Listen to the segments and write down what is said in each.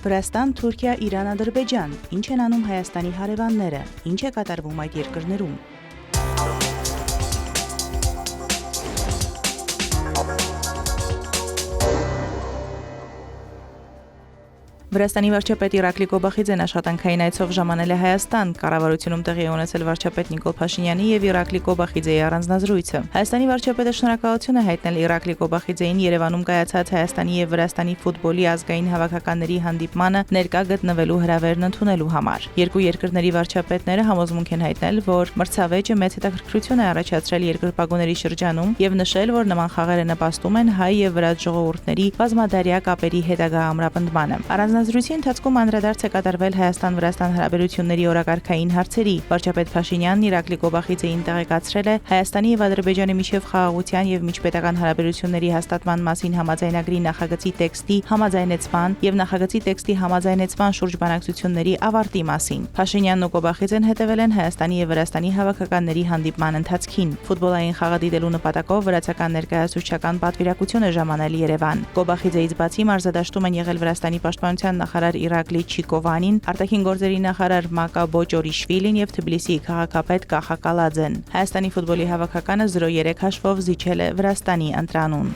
Վրաստան, Թուրքիա, Իրան, Ադրբեջան։ Ինչ են անում Հայաստանի հարևանները։ Ինչ է կատարվում այդ երկրներում։ Վրաստանի վարչապետ Իրակլի Կոբախիձեն աշխատանքային այցով ժամանել է Հայաստան։ Կառավարությունում տեղի ունեցել վարչապետ Նիկոլ Փաշինյանի եւ Իրակլի Կոբախիձեի առանձնազրույցը։ Հայաստանի վարչապետը շնորհակալություն է հայտնել Իրակլի Կոբախիձեին Երևանում կայացած Հայաստանի եւ Վրաստանի ֆուտբոլի ազգային հավաքականների հանդիպմանը ներկա գտնվելու հրավերն ընդունելու համար։ Երկու երկրների վարչապետները համոզմունք են հայտնել, որ մրցավեճը մեծ հետաքրքրություն է առաջացրել երկրպագուների շրջանում եւ նշել, որ նման խաղերը նպաստում են հայ եւ վրաց ժողովուրդների բազմադարյա կապերի հետագա ամրապնդմանը։ Զրույցի ընթացքում անդրադարձ է կատարվել Հայաստան-Վրաստան հարաբերությունների օրակարգային հարցերի։ Վարչապետ Փաշինյանն Իրակլի Կոբախիձեին տեղեկացրել է Հայաստանի եւ Ադրբեջանի միջև խաղաղության եւ միջպետական հարաբերությունների հաստատման մասին համաձայնագրի նախագծի տեքստի համաձայնեցման եւ նախագծի տեքստի համաձայնեցման շուրջ բանակցությունների ավարտի մասին։ Փաշինյանն ու Կոբախիձեն հետևել են Հայաստանի եւ Վրաստանի հավաքականների հանդիպման ընթացքին։ Ֆուտբոլային խաղը դիտելու նպատակով վրացական ներկայացուցչական պատվիրակություն է ժամանել Երևան։ Կոբախիձեից բացի մարզադաշտում են եղել Վրաստանի պաշտպանության նախարար Իրակլի Չիկովանին, արտաքին գործերի նախարար Մակա Բոճորիշվիլին եւ Թբիլիսիի քաղաքապետ Կախա Կալաձեն։ Հայաստանի ֆուտբոլի հավաքականը 0-3 հաշվով զիջել է Վրաստանի ընտրանուն։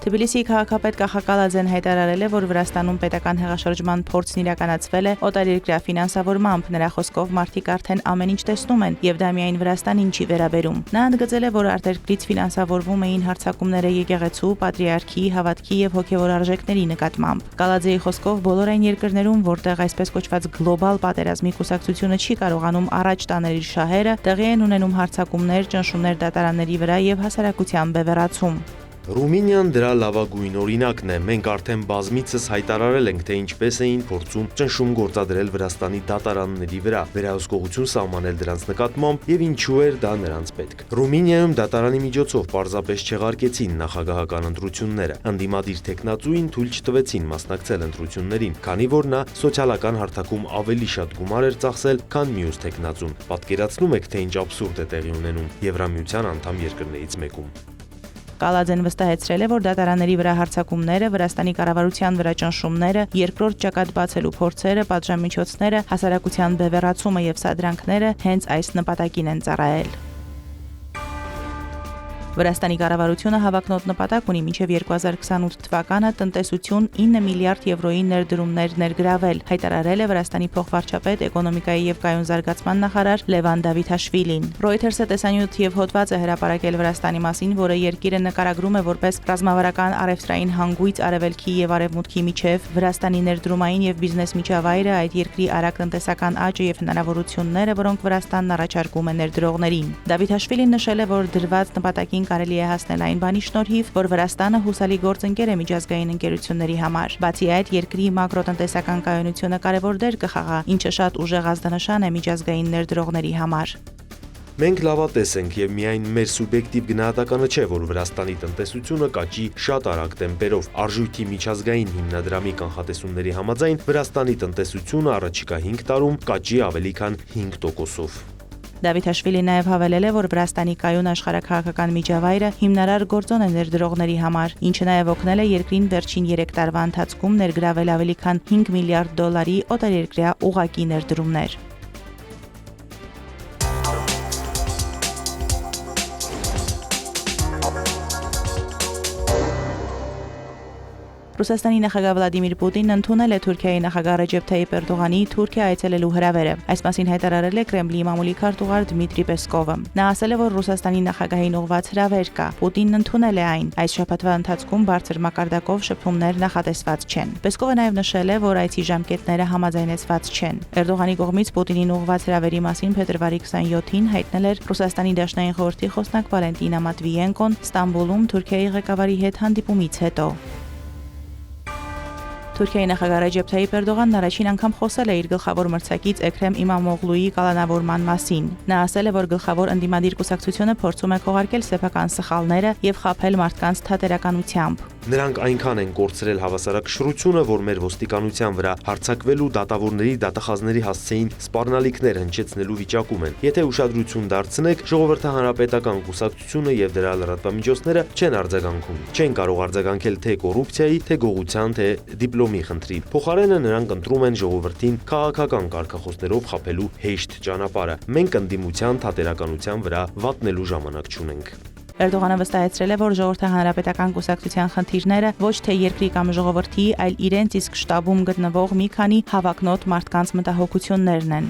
Թբիլիսիի քաղաքապետ Կախա Կալաձեն հայտարարել է, որ Վրաստանում պետական հեղաշրջման փորձն իրականացվել է օտարերկրյա ֆինանսավորմամբ։ Նրա խոսքով մարդիկ արդեն ամեն ինչ տեսնում են եւ դա միայն Վրաստանին չի վերաբերում։ Նա ընդգծել է, որ արտերկրից ֆինանսավորվում էին հարձակումները եկեղեցու, պատրիարքի, հավատքի եւ հոգեվոր արժեքների նկատմամբ։ Կալաձեի խոսքով բոլոր այն երկրներում, որտեղ այսպես կոչված գլոբալ պատերազմի կուսակցությունը չի կարողանում առաջ տանել իր շահերը, տեղի են ունենում հարձակումներ, ճնշումներ դատարանների վրա եւ հասարակության բևեռացում։ Ռումինիան դրա լավագույն օրինակն է։ Մենք արդեն բազմիցս հայտարարել ենք, թե ինչպես էին փորձում ճնշում գործադրել Վրաստանի դատարանների վրա, վերահսկողություն սահմանել դրանց նկատմամբ եւ ինչու էր դա նրանց պետք։ Ռումինիայում դատարանի միջոցով պարզապես չեղարկեցին նախագահական ընտրությունները։ Ընդդիմադիր տեխնացուին թույլ չտվեցին մասնակցել ընտրություններին, քանի որ նա սոցիալական հարթակում ավելի շատ գումար էր ծախսել, քան մյուս տեխնացուն։ Պատկերացնում եք, թե ինչ աբսուրդ է տեղի ունենում Եվրամիության անդամ երկրներից մեկում։ Կալաձեն վստահեցրել է, որ դատարանների վրա հարձակումները, Վրաստանի կառավարության վրա ճնշումները, երկրորդ ճակատ բացելու փորձերը, պատժամիջոցները, հասարակության բևեռացումը եւ սադրանքները հենց այս նպատակին են ծառայել։ Վրաստանի կառավարությունը հավակնոտ նպատակ ունի մինչև 2028 թվականը տնտեսություն 9 միլիարդ եվրոյի ներդրումներ ներգրավել, հայտարարել է Վրաստանի փոխվարչապետ էկոնոմիկայի եւ կայուն զարգացման նախարար Լևան Դավիթաշվիլին։ Reuters-ը տեսանյութ եւ հոդված է հրապարակել Վրաստանի մասին, որը երկիրը նկարագրում է որպես ռազմավարական առևտրային հանգույց արևելքի եւ արևմուտքի միջև։ Վրաստանի ներդրումային եւ բիզնես միջավայրը այդ երկրի արագ տնտեսական աճը եւ հնարավորությունները, որոնք Վրաստանն առաջարկում է ներդրողներին։ Դավիթաշվիլին նշել է, որ դրված նպատակին կարելի է հասնել այն բանի շնորհիվ, որ Վրաստանը հուսալի գործընկեր է միջազգային ընկերությունների համար։ Բացի այդ, երկրի մակրոտնտեսական կայունությունը կարևոր դեր կխաղա, ինչը շատ ուժեղ ազդանշան է միջազգային ներդրողների համար։ Մենք լավատես ենք եւ միայն մեր սուբյեկտիվ գնահատականը չէ, որ Վրաստանի տնտեսությունը կաճի շատ արագ տեմպերով։ Արժույթի միջազգային հիմնադրամի կանխատեսումների համաձայն Վրաստանի տնտեսությունը առաջիկա 5 տարում կաճի ավելի քան 5%-ով։ Դավիթաշվիլին նաև հավելել է, որ Վրաստանի կայուն աշխարհաքաղաքական միջավայրը հիմնարար գործոն է ներդրողների համար, ինչը նաև օգնել է երկրին վերջին 3 տարվա ընթացքում ներգրավել ավելի քան 5 միլիարդ դոլարի օտարերկրյա ուղղակի ներդրումներ։ Ռուսաստանի նախագահ Վլադիմիր Պուտինն ընդունել է Թուրքիայի նախագահ Ռեջեփ Թայիփ Էրդողանի Թուրքիա այցելելու հրավերը։ Այս մասին հայտարարել է Կրեմլի մամուլի քարտուղար Դմիտրի Պեսկովը։ Նա ասել է, որ Ռուսաստանի նախագահային ուղղված հրավեր կա։ Պուտինն ընդունել է այն։ Այս շաբաթվա ընթացքում բարձր մակարդակով շփումներ նախատեսված չեն։ Պեսկովը նաև նշել է, որ այցի ժամկետները համաձայնեցված չեն։ Էրդողանի կողմից Պուտինին ուղղված հրավերի մասին փետրվարի 27-ին հայտնել էր Ռուսաստանի Դաշնային խորհրդի խոսնակ Վալենտինա Մատվիենկոն Ստամբուլում Թուրքիայի ղեկավարի հետ հանդիպումից հետո։ Թուրքիայի նախագահ Ռեջեփ Թայիփ Էրդողանն առաջին անգամ խոսել է իր գլխավոր մրցակից Էքրեմ Իմամօղլուի կալանավորման մասին։ Նա ասել է, որ գլխավոր ընդդիմադիր կուսակցությունը փորձում է քողարկել սեփական սխալները եւ խաբել մարդկանց թատերականությամբ։ Նրանք այնքան են կորցրել հավասարակշռությունը, որ մեր ոստիկանության վրա հարձակվելու դատավորների դատախազների հասցեին սպառնալիքներ հնչեցնելու վիճակում են։ Եթե ուշադրություն դարձնեք, ժողովրդահանրապետական կուսակցությունը եւ դրա լրատվամիջոցները չեն արձագանքում։ Չեն կարող արձագանքել թե կոռուպցիայի, թե գողության, թե դիպլոմի խնդրին։ Փոխարենը նրանք ընտրում են ժողովրդին քաղաքական կարգախոսներով խաբելու հեշտ ճանապարհը։ Մենք ընդդիմության թատերականության վրա վատնելու ժամանակ չունենք։ Էրդողանը վստահեցրել է, որ ժողովրդահանրապետական կուսակցության խնդիրները ոչ թե երկրի կամ ժողովրդի, այլ իրենց իսկ շտաբում գտնվող մի քանի հավակնոտ մարդկանց մտահոգություններն են։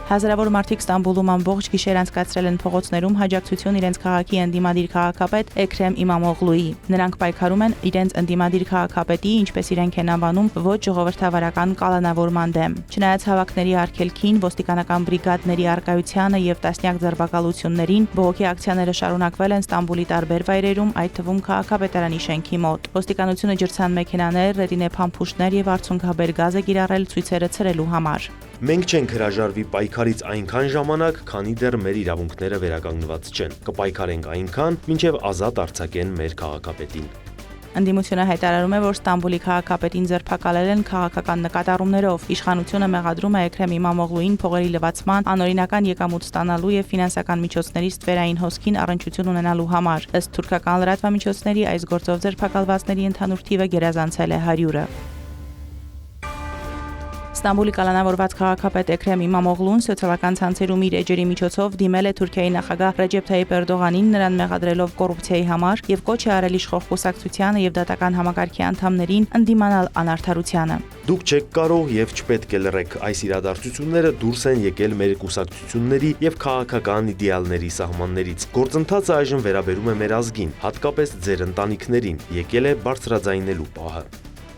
Հազարավոր մարդիկ Ստամբուլում ամբողջ գիշեր անցկացրել են փողոցներում հաջակցություն իրենց քաղաքի ընդդիմադիր քաղաքապետ Էքրեմ Իմամօղլուի։ Նրանք պայքարում են իրենց ընդդիմադիր քաղաքապետի, ինչպես իրենք են անվանում, ոչ ժողովրդավարական կալանավորման դեմ։ Չնայած հավաքների արգելքին, ոստիկանական բրիգադների առկայությանը եւ տասնյակ ձերբակալություններին, բողոքի ակցիաները շարունակվել են Ստամբուլի տարբեր վայրերում, այդ թվում քաղաքապետարանի շենքի մոտ։ Ոստիկանությունը ջրցան մեքենաներ, ռետինե փամփուշտներ եւ արցունքաբեր գազ է կիրառել ցույցերը ցրելու համար։ Մենք չենք հրաժարվի պայքարից այնքան ժամանակ, քանի դեռ մեր իրավունքները վերականգնված չեն։ Կպայքարենք այնքան, մինչև ազատ արձակեն մեր քաղաքապետին։ Ընդդիմությունը հայտարարում է, որ Ստամբուլի քաղաքապետին ձերբակալել են քաղաքական նկատառումներով։ Իշխանությունը մեղադրում է Էքրեմ Իմամօղլուին փողերի լվացման, անօրինական եկամուտ ստանալու եւ ֆինանսական միջոցների ստվերային հոսքին առնչություն ունենալու համար։ Ըստ թուրքական լրատվամիջոցների, այս գործով ձերբակալվածների ընդհանուր թիվը գերազանցել է 100-ը։ Ստամբուլի կալանավորված քաղաքապետ Էքրեմ Իմամօղլուն սոցիալական ցանցերում իր էջերի միջոցով դիմել է Թուրքիայի նախագահ Ռեջեփ Թայիփ Էրդողանին նրան մեղադրելով կոռուպցիայի համար եւ կոչ է արել իշխող կուսակցությանը եւ դատական համակարգի անդամներին ընդդիմանալ անարդարությանը։ Դուք չեք կարող եւ չպետք է լռեք, այս իրադարձությունները դուրս են եկել մեր կուսակցությունների եւ քաղաքական իդեալների սահմաններից։ Գործընթացը այժմ վերաբերում է մեր ազգին, հատկապես ձեր ընտանիքներին, եկել է բարձրաձայնելու պահը։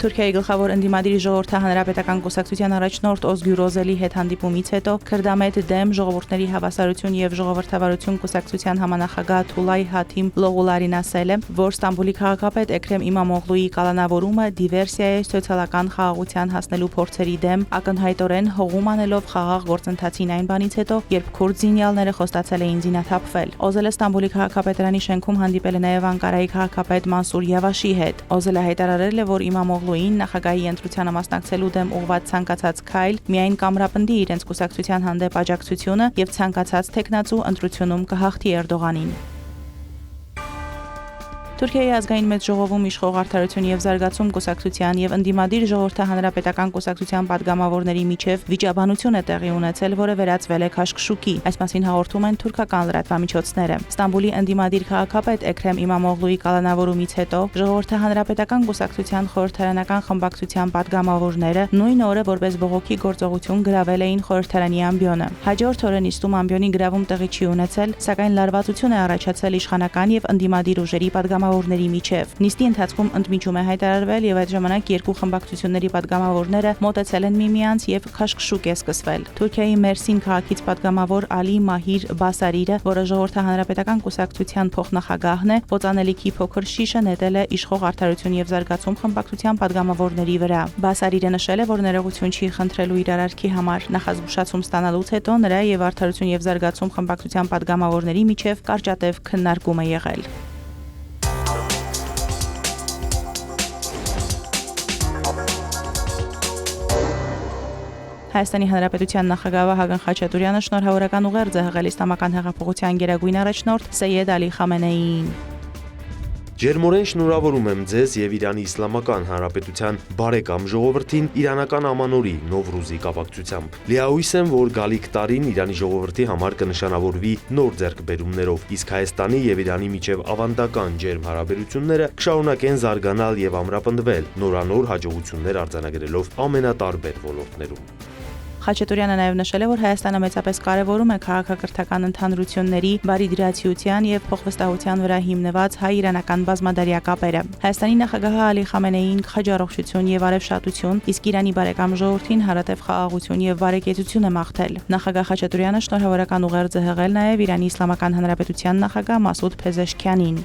Թուրքիայի գլխավոր ընդդիմադիր ժողովրդահանրապետական կուսակցության առաջնորդ Օզգյուր Օզելի հետ հանդիպումից հետո Քրդամետ դեմ ժողովուրդների հավասարություն եւ ժողովրդավարություն կուսակցության համանախագահ Թուլայ Հաթիմ Լողուլարին ասել է, որ Ստամբուլի քաղաքապետ Էքրեմ Իմամօղլուի կալանավորումը դիվերսիա է սոցիալական խաղաղության հասնելու փորձերի դեմ, ակնհայտորեն հողում անելով խաղաղ գործընթացին այն բանից հետո, երբ քուրդ զինյալները խոստացել էին զինաթափվել։ Օզելը Ստամբուլի քաղաքապետարանի շենքում հանդիպել է նաեւ Անկարայի քաղաքապետ Մանսուր Յավաշի հետ։ Օզելը հայտարարել է, որ Իմամօղլուին նախագահի ընտրությանը մասնակցելու դեմ ուղղված ցանկացած քայլ միայն կամրապնդի իրենց կուսակցության հանդեպ աջակցությունը եւ ցանկացած թեկնածու ընտրությունում կհաղթի Էրդողանին։ Թուրքիայի ազգային մեծ ժողովում իշխող Արդարություն եւ զարգացում կուսակցության եւ ընդդիմադիր ժողովրդահանրապետական կուսակցության падգամավորների միջև վիճաբանություն է տեղի ունեցել, որը վերածվել է քաշքշուկի։ Այս մասին հաղորդում են թուրքական լրատվամիջոցները։ Ստամբուլի ընդդիմադիր քաղաքապետ Էքրեմ Իմամօղլուի կալանավորումից հետո ժողովրդահանրապետական կուսակցության խորհրդարանական խմբակցության падգամավորները նույն օրը որպես բողոքի գործողություն գրավել էին խորհրդարանի ամբիոնը։ Հաջորդ օրը նիստում ամբիոնի գրավում տեղի չի ունեցել, սակայն լարվածություն է առաջացել իշխանական եւ ընդդիմադիր ուժերի падգամավորների միջև։ Նիստի ընթացքում ընդմիջում է հայտարարվել եւ այդ ժամանակ երկու խմբակցությունների падգամավորները մոտեցել են միմյանց եւ քաշքշուկ է սկսվել։ Թուրքիայի Մերսին քաղաքից падգամավոր Ալի Մահիր Բասարիրը, որը ժողովրդահանրապետական կուսակցության փոխնախագահն է, ոցանելիքի փոքր շիշը նետել է իշխող Արդարություն եւ զարգացում խմբակցության падգամավորների վրա։ Բասարիրը նշել է, որ ներողություն չի խնդրելու իր արարքի համար։ Նախազգուշացում ստանալուց հետո նրա եւ Արդարություն եւ զարգացում խմբակցության падգամավորների միջև կարճատև քննարկում է եղել։ Հայաստանի Հանրապետության նախագահ Վահագն Խաչատուրյանը շնորհավորական ուղերձ է հղել իսլամական հեղափոխության գերագույն առաջնորդ Սեյեդ Ալի Խամենեիին։ Ջերմորեն շնորհավորում եմ ձեզ եւ Իրանի Իսլամական Հանրապետության բարեկամ ժողովրդին իրանական ամանորի Նովրուզի կապակցությամբ։ Լիահույս եմ, որ գալիք տարին Իրանի ժողովրդի համար կնշանավորվի նոր ձեռքբերումներով, իսկ Հայաստանի եւ Իրանի միջև ավանդական ջերմ հարաբերությունները կշարունակեն զարգանալ եւ ամրապնդվել, նորանոր հաջողություններ արձանագրելով ամենատարբեր ոլորտներում։ Խաչատուրյանը նաև նշել է, որ Հայաստանը մեծապես կարևորում է քաղաքակրթական ընդհանրությունների, բարիդրացիության եւ փոխվստահության վրա հիմնված հայ-իրանական բազմադարյա կապերը։ Հայաստանի նախագահ Ալի Խամենեին խաչառողջություն եւ արևշատություն, իսկ Իրանի բարեկամ ժողովրդին հարատև խաղաղություն եւ բարեկեցություն է մաղթել։ Նախագահ Խաչատուրյանը շնորհավորական ուղերձ է հղել նաև Իրանի Իսլամական Հանրապետության նախագահ Մասուդ Փեզեշքյանին։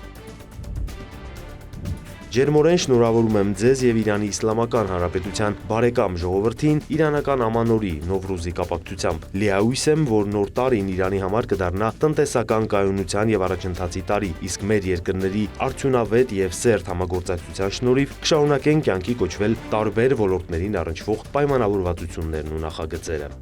Ջերմորեն շնորհավորում եմ ձեզ եւ Իրանի Իսլամական Հանրապետության բարեկամ ժողովրդին իրանական ամանորի Նովրուզի կապակցությամբ։ Լիահույս եմ, որ նոր տարին Իրանի համար կդառնա տնտեսական կայունության եւ առաջընթացի տարի, իսկ մեր երկրների արդյունավետ եւ սերտ համագործակցության շնորհիվ կշարունակեն կյանքի կոչվել տարբեր ոլորտներին առնչվող պայմանավորվածություններն ու նախագծերը։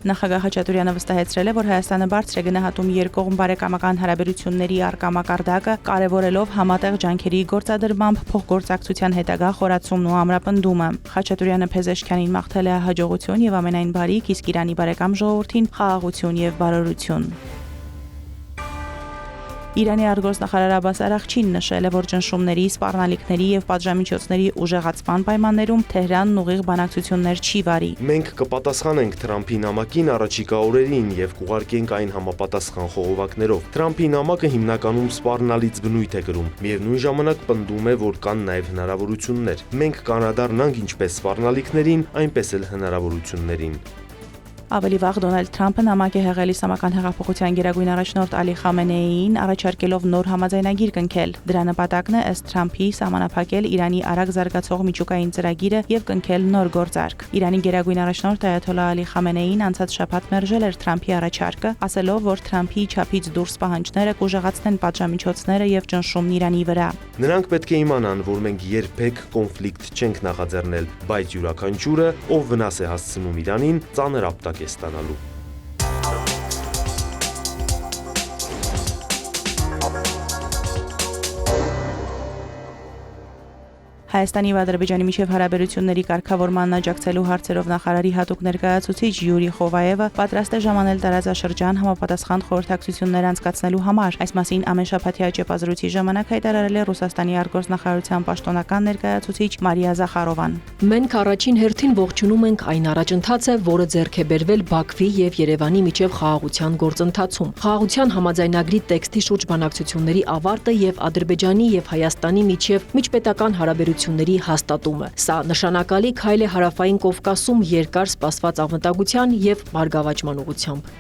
Նախագահ Խաչատուրյանը վստահեցրել է, որ Հայաստանը բարձր է գնահատում երկկողմ բարեկամական հարաբերությունների առկա մակարդակը, կարևորելով համատեղ ջանքերի գործադրմամբ փոխգործակցության հետագա խորացումն ու ամրապնդումը։ Խաչատուրյանը Փեզեշքյանին մաղթել է հաջողություն եւ ամենայն բարիք, իսկ Իրանի բարեկամ ժողովրդին խաղաղություն եւ բարօրություն։ Իրանի արտգործնախարար Աբբաս Արաղչին նշել է, որ ճնշումների, սպառնալիքների եւ պատժամիջոցների ուժեղացման պայմաններում Թեհրանն ուղիղ բանակցություններ չի վարի։ Մենք կպատասխանենք Թրամփի նամակին առաջիկա օրերին եւ կուղարկենք այն համապատասխան խողովակներով։ Թրամփի նամակը հիմնականում սպառնալից բնույթ է կրում, միևնույն ժամանակ պնդում է, որ կան նաեւ հնարավորություններ։ Մենք կանադառնանք ինչպես սպառնալիքներին, այնպես էլ հնարավորություններին։ Ավելի վաղ Դոնալդ Թրամփը նամակ է հղել Իսլամական հեղափոխության գերագույն առաջնորդ Ալի Խամենեիին, առաջարկելով նոր համաձայնագիր կնքել։ Դրա նպատակն է ըստ Թրամփի սահմանափակել Իրանի արագ զարգացող միջուկային ծրագիրը եւ կնքել նոր գործարք։ Իրանի գերագույն առաջնորդ Այաթոլլահ Ալի Խամենեին անցած շաբաթ մերժել էր Թրամփի առաջարկը, ասելով, որ Թրամփի չափից դուրս պահանջները կուժեղացնեն պատժամիջոցները եւ ճնշումն Իրանի վրա։ Նրանք պետք է իմանան, որ մենք երբեք կոնֆլիկտ չենք նախաձեռնել, բայց յուրաքանչյուրը, ով վնաս է հասցնում Իրանին, ծանր ապտակ է ստանալու։ Հայաստանի եւ Ադրբեջանի միջև հարաբերությունների կարգավորման աջակցելու հարցերով նախարարի հատուկ ներկայացուցիչ Յուրի Խովայևը պատրաստ է ժամանել տարածաշրջան համապատասխան խորհրդակցություններ անցկացնելու համար։ Այս մասին ամենշաբաթյա ճեպազրույցի ժամանակ հայտարարել է Ռուսաստանի արտգործնախարարության պաշտոնական ներկայացուցիչ Մարիա Զախարովան։ Մենք առաջին հերթին ողջունում ենք այն առաջընթացը, որը ձեռք է բերվել Բաքվի եւ Երևանի միջև խաղաղության գործընթացում։ Խաղաղության համաձայնագրի տեքստի շուրջ բանակցությունների ավարտը եւ Ադրբեջանի եւ Հայաստանի միջև միջպետական հարաբերությունների հաստատումը։ Սա նշանակալի քայլ է Հարավային Կովկասում երկար սպասված անվտանգության եւ բարգավաճման ուղղությամբ։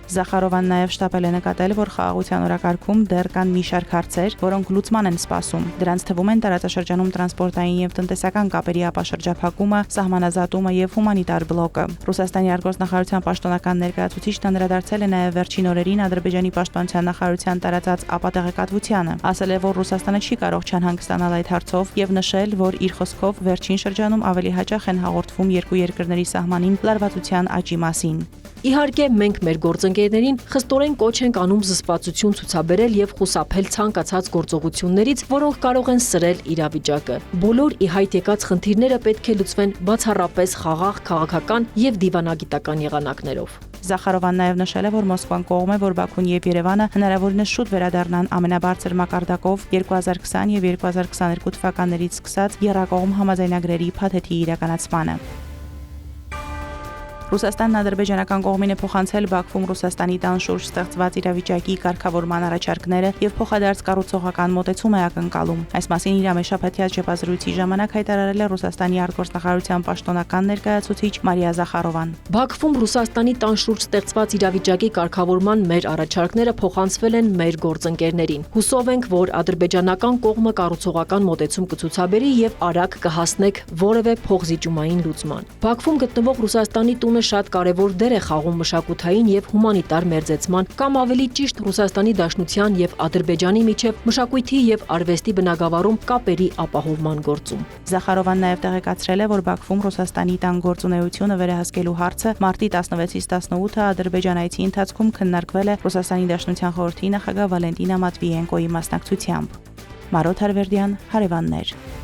Զախարովան նաև շտապել է նկատել, որ խաղաղության օրակարգում դեռ կան մի շարք հարցեր, որոնք լուծման են սպասում։ Դրանց թվում են տարածաշրջանում տրանսպորտային եւ տնտեսական կապերի ապաշրջափակումը, սահմանազատումը եւ հումանիտար բլոկը։ Ռուսաստանի արտգործնախարարության պաշտոնական ներկայացուցիչն անդրադարձել է նաև վերջին օրերին Ադրբեջանի պաշտպանության նախարարության տարածած ապատեղեկատվությանը։ Ասել է, որ Ռուսաստանը չի կարող չանհանգստանալ այդ հարցով եւ նշել, որ իր խոսքով վերջին շրջանում ավելի հաճախ են հաղորդվում երկու երկրների սահմանին լարվածության աճի մասին։ Իհարկե, մենք մեր գործընկերներին խստորեն կոչ ենք անում զսպվածություն ցուցաբերել եւ խուսափել ցանկացած գործողություններից, որոնք կարող են սրել իրավիճակը։ Բոլոր ի հայտ եկած խնդիրները պետք է լուծվեն բացառապես խաղաղ, քաղաքական եւ դիվանագիտական եղանակներով։ Զախարովան նաև նշել է, որ Մոսկվան կողմ է, որ Բաքուն եւ Երևանը հնարավորինս շուտ վերադառնան ամենաբարձր մակարդակով 2020 եւ 2022 թվականներից սկսած եռակողմ համաձայնագրերի փաթեթի իրականացմանը։ Ռուսաստանն ադրբեջանական կողմին է փոխանցել Բաքվում Ռուսաստանի տան շուրջ ստեղծված իրավիճակի կարգավորման առաջարկները եւ փոխադարձ կառուցողական մոտեցում է ակնկալում։ Այս մասին իր ամենաշաբաթյա ճեպազրույցի ժամանակ հայտարարել է Ռուսաստանի արտգործնախարարության պաշտոնական ներկայացուցիչ Մարիա Զախարովան։ Բաքվում Ռուսաստանի տան շուրջ ստեղծված իրավիճակի կարգավորման մեր առաջարկները փոխանցվել են մեր գործընկերներին։ Հուսով ենք, որ ադրբեջանական կողմը կառուցողական մոտեցում կցուցաբերի եւ արագ կհասնեք որևէ փոխզիջումային լուծման։ Բաքվում գտնվող Ռուսաստանի տունը շատ կարևոր դեր է խաղում մշակութային եւ հումանիտար մերձեցման կամ ավելի ճիշտ Ռուսաստանի Դաշնության եւ Ադրբեջանի միջև մշակույթի եւ արվեստի բնագավառում կապերի ապահովման գործում։ Զախարովան նաեւ տեղեկացրել է, որ Բաքվում Ռուսաստանի տան գործունեությունը վերահսկելու հարցը մարտի 16-ից 18-ը Ադրբեջան այցի ընթացքում քննարկվել է Ռուսաստանի Դաշնության խորհրդի նախագահ Վալենտինա Մատվիենկոյի մասնակցությամբ։ Մարոտ Հարվերդյան, Հարևաններ։